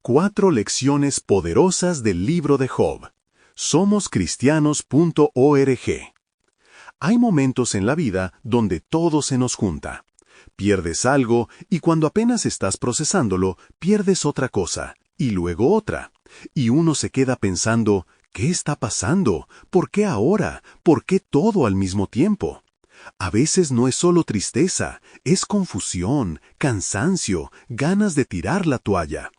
4 lecciones poderosas del libro de Job. Somoscristianos.org. Hay momentos en la vida donde todo se nos junta. Pierdes algo y cuando apenas estás procesándolo, pierdes otra cosa, y luego otra. Y uno se queda pensando, ¿qué está pasando? ¿Por qué ahora? ¿Por qué todo al mismo tiempo? A veces no es solo tristeza, es confusión, cansancio, ganas de tirar la toalla.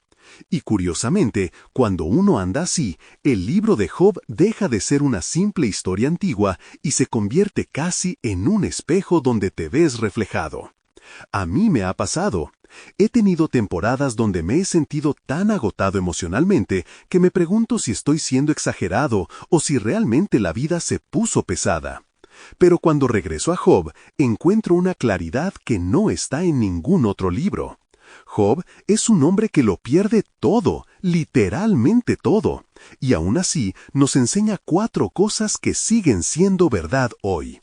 Y curiosamente, cuando uno anda así, el libro de Job deja de ser una simple historia antigua y se convierte casi en un espejo donde te ves reflejado. A mí me ha pasado. He tenido temporadas donde me he sentido tan agotado emocionalmente que me pregunto si estoy siendo exagerado o si realmente la vida se puso pesada. Pero cuando regreso a Job, encuentro una claridad que no está en ningún otro libro. Job es un hombre que lo pierde todo, literalmente todo, y aún así nos enseña 4 cosas que siguen siendo verdad hoy.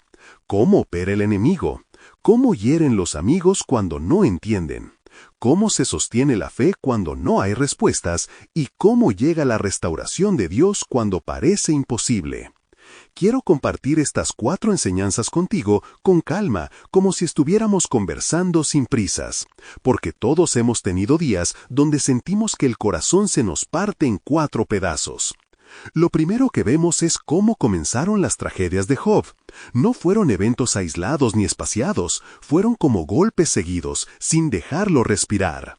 Cómo opera el enemigo, cómo hieren los amigos cuando no entienden, cómo se sostiene la fe cuando no hay respuestas y cómo llega la restauración de Dios cuando parece imposible. Quiero compartir estas 4 enseñanzas contigo con calma, como si estuviéramos conversando sin prisas, porque todos hemos tenido días donde sentimos que el corazón se nos parte en 4 pedazos. Lo primero que vemos es cómo comenzaron las tragedias de Job. No fueron eventos aislados ni espaciados, fueron como golpes seguidos, sin dejarlo respirar.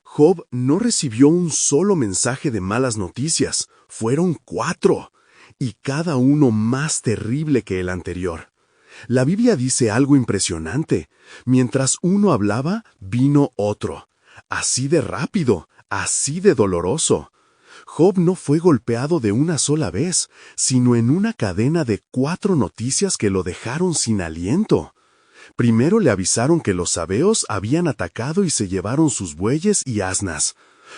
Job no recibió un solo mensaje de malas noticias, fueron 4. Y cada uno más terrible que el anterior. La Biblia dice algo impresionante. Mientras uno hablaba, vino otro. Así de rápido, así de doloroso. Job no fue golpeado de una sola vez, sino en una cadena de 4 noticias que lo dejaron sin aliento. Primero le avisaron que los sabeos habían atacado y se llevaron sus bueyes y asnas.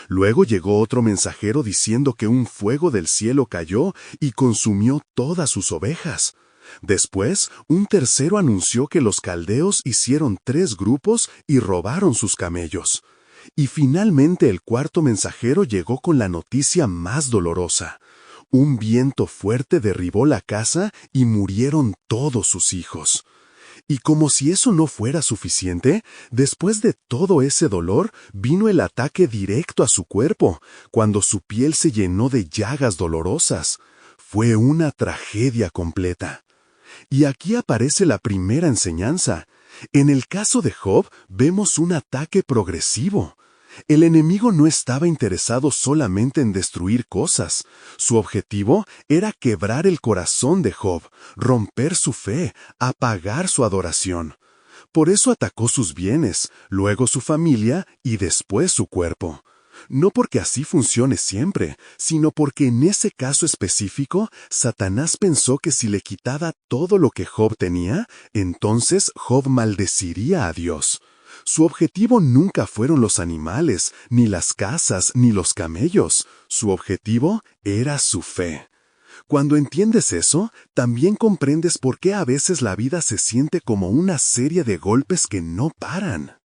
Luego llegó otro mensajero diciendo que un fuego del cielo cayó y consumió todas sus ovejas. Después, un tercero anunció que los caldeos hicieron 3 grupos y robaron sus camellos. Y finalmente el cuarto mensajero llegó con la noticia más dolorosa. Un viento fuerte derribó la casa y murieron todos sus hijos. Y como si eso no fuera suficiente, después de todo ese dolor, vino el ataque directo a su cuerpo, cuando su piel se llenó de llagas dolorosas. Fue una tragedia completa. Y aquí aparece la primera enseñanza. En el caso de Job, vemos un ataque progresivo. El enemigo no estaba interesado solamente en destruir cosas. Su objetivo era quebrar el corazón de Job, romper su fe, apagar su adoración. Por eso atacó sus bienes, luego su familia y después su cuerpo. No porque así funcione siempre, sino porque en ese caso específico, Satanás pensó que si le quitaba todo lo que Job tenía, entonces Job maldeciría a Dios. Su objetivo nunca fueron los animales, ni las casas, ni los camellos. Su objetivo era su fe. Cuando entiendes eso, también comprendes por qué a veces la vida se siente como una serie de golpes que no paran.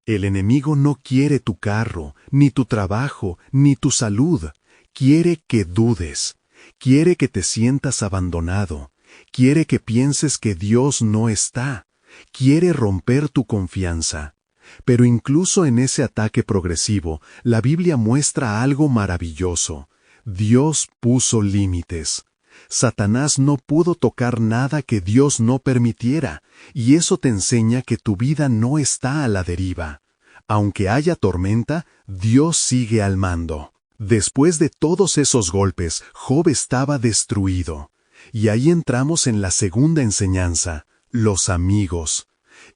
El enemigo no quiere tu carro, ni tu trabajo, ni tu salud. Quiere que dudes. Quiere que te sientas abandonado. Quiere que pienses que Dios no está. Quiere romper tu confianza. Pero incluso en ese ataque progresivo, la Biblia muestra algo maravilloso. Dios puso límites. Satanás no pudo tocar nada que Dios no permitiera, y eso te enseña que tu vida no está a la deriva. Aunque haya tormenta, Dios sigue al mando. Después de todos esos golpes, Job estaba destruido. Y ahí entramos en la segunda enseñanza, los amigos.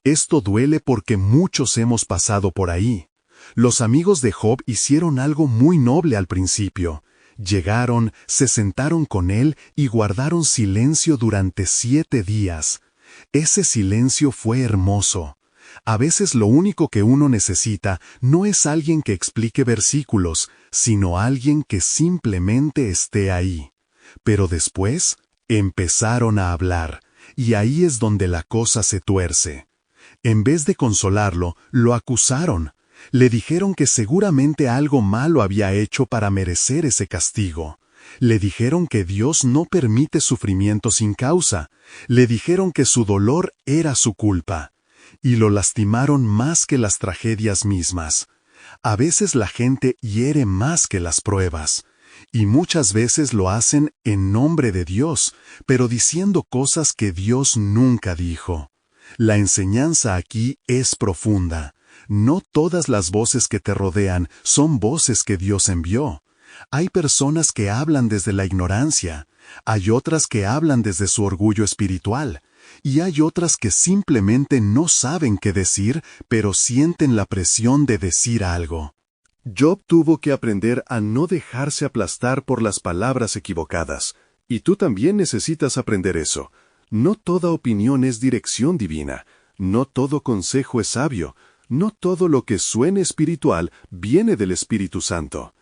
Esto duele porque muchos hemos pasado por ahí. Los amigos de Job hicieron algo muy noble al principio. Llegaron, se sentaron con él y guardaron silencio durante 7 días. Ese silencio fue hermoso. A veces lo único que uno necesita no es alguien que explique versículos, sino alguien que simplemente esté ahí. Pero después empezaron a hablar, y ahí es donde la cosa se tuerce. En vez de consolarlo, lo acusaron. Le dijeron que seguramente algo malo había hecho para merecer ese castigo. Le dijeron que Dios no permite sufrimiento sin causa. Le dijeron que su dolor era su culpa. Y lo lastimaron más que las tragedias mismas. A veces la gente hiere más que las pruebas. Y muchas veces lo hacen en nombre de Dios, pero diciendo cosas que Dios nunca dijo. La enseñanza aquí es profunda. No todas las voces que te rodean son voces que Dios envió. Hay personas que hablan desde la ignorancia, hay otras que hablan desde su orgullo espiritual, y hay otras que simplemente no saben qué decir, pero sienten la presión de decir algo. Job tuvo que aprender a no dejarse aplastar por las palabras equivocadas, y tú también necesitas aprender eso. No toda opinión es dirección divina, no todo consejo es sabio, no todo lo que suene espiritual viene del Espíritu Santo.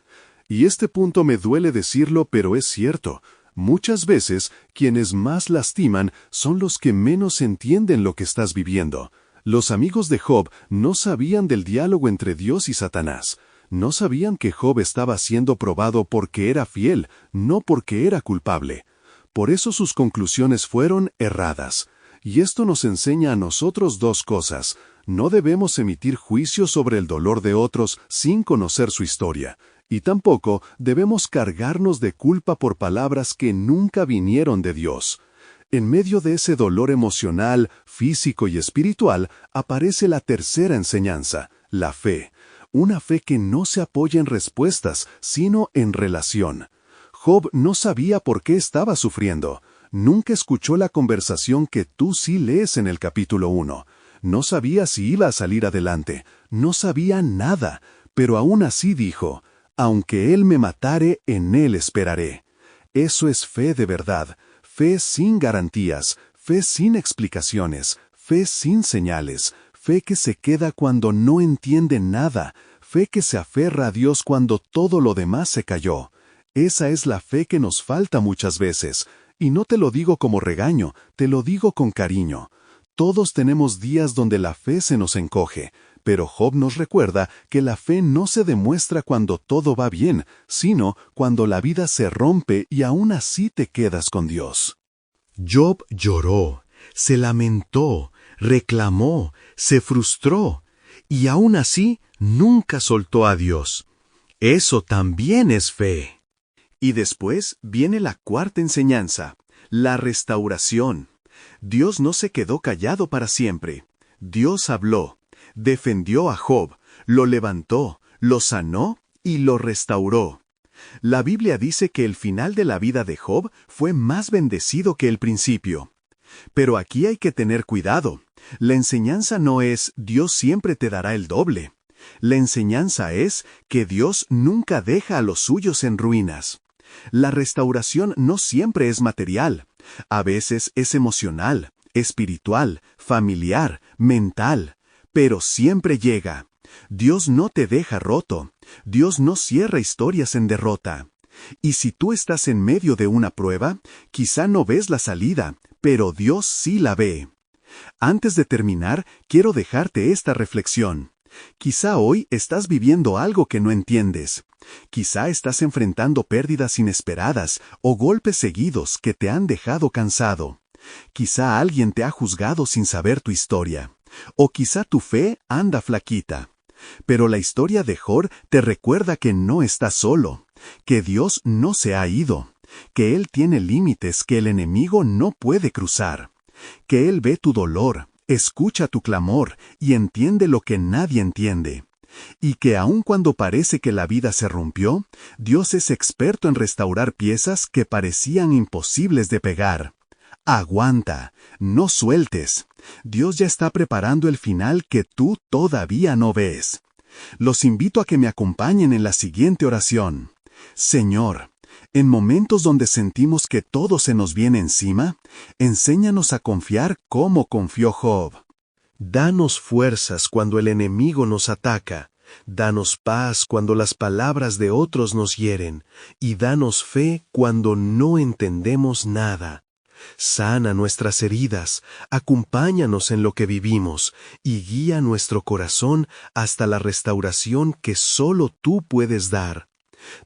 Y este punto me duele decirlo, pero es cierto. Muchas veces, quienes más lastiman son los que menos entienden lo que estás viviendo. Los amigos de Job no sabían del diálogo entre Dios y Satanás. No sabían que Job estaba siendo probado porque era fiel, no porque era culpable. Por eso sus conclusiones fueron erradas. Y esto nos enseña a nosotros dos cosas. No debemos emitir juicios sobre el dolor de otros sin conocer su historia. Y tampoco debemos cargarnos de culpa por palabras que nunca vinieron de Dios. En medio de ese dolor emocional, físico y espiritual, aparece la tercera enseñanza, la fe. Una fe que no se apoya en respuestas, sino en relación. Job no sabía por qué estaba sufriendo. Nunca escuchó la conversación que tú sí lees en el capítulo 1. No sabía si iba a salir adelante. No sabía nada. Pero aún así dijo, aunque él me matare, en él esperaré. Eso es fe de verdad. Fe sin garantías. Fe sin explicaciones. Fe sin señales. Fe que se queda cuando no entiende nada. Fe que se aferra a Dios cuando todo lo demás se cayó. Esa es la fe que nos falta muchas veces. Y no te lo digo como regaño, te lo digo con cariño. Todos tenemos días donde la fe se nos encoge, pero Job nos recuerda que la fe no se demuestra cuando todo va bien, sino cuando la vida se rompe y aún así te quedas con Dios. Job lloró, se lamentó, reclamó, se frustró, y aún así nunca soltó a Dios. Eso también es fe. Y después viene la cuarta enseñanza, la restauración. Dios no se quedó callado para siempre. Dios habló, defendió a Job, lo levantó, lo sanó y lo restauró. La Biblia dice que el final de la vida de Job fue más bendecido que el principio. Pero aquí hay que tener cuidado. La enseñanza no es Dios siempre te dará el doble. La enseñanza es que Dios nunca deja a los suyos en ruinas. La restauración no siempre es material. A veces es emocional, espiritual, familiar, mental. Pero siempre llega. Dios no te deja roto. Dios no cierra historias en derrota. Y si tú estás en medio de una prueba, quizá no ves la salida, pero Dios sí la ve. Antes de terminar, quiero dejarte esta reflexión. Quizá hoy estás viviendo algo que no entiendes. Quizá estás enfrentando pérdidas inesperadas o golpes seguidos que te han dejado cansado. Quizá alguien te ha juzgado sin saber tu historia. O quizá tu fe anda flaquita. Pero la historia de Job te recuerda que no estás solo, que Dios no se ha ido, que Él tiene límites que el enemigo no puede cruzar, que Él ve tu dolor, escucha tu clamor y entiende lo que nadie entiende, y que aun cuando parece que la vida se rompió, Dios es experto en restaurar piezas que parecían imposibles de pegar. Aguanta, no sueltes. Dios ya está preparando el final que tú todavía no ves. Los invito a que me acompañen en la siguiente oración. Señor, en momentos donde sentimos que todo se nos viene encima, enséñanos a confiar como confió Job. Danos fuerzas cuando el enemigo nos ataca. Danos paz cuando las palabras de otros nos hieren. Y danos fe cuando no entendemos nada. Sana nuestras heridas, acompáñanos en lo que vivimos y guía nuestro corazón hasta la restauración que solo tú puedes dar.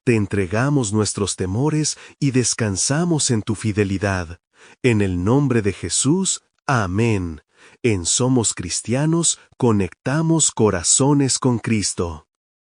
Te entregamos nuestros temores y descansamos en tu fidelidad. En el nombre de Jesús, amén. En Somos Cristianos, conectamos corazones con Cristo.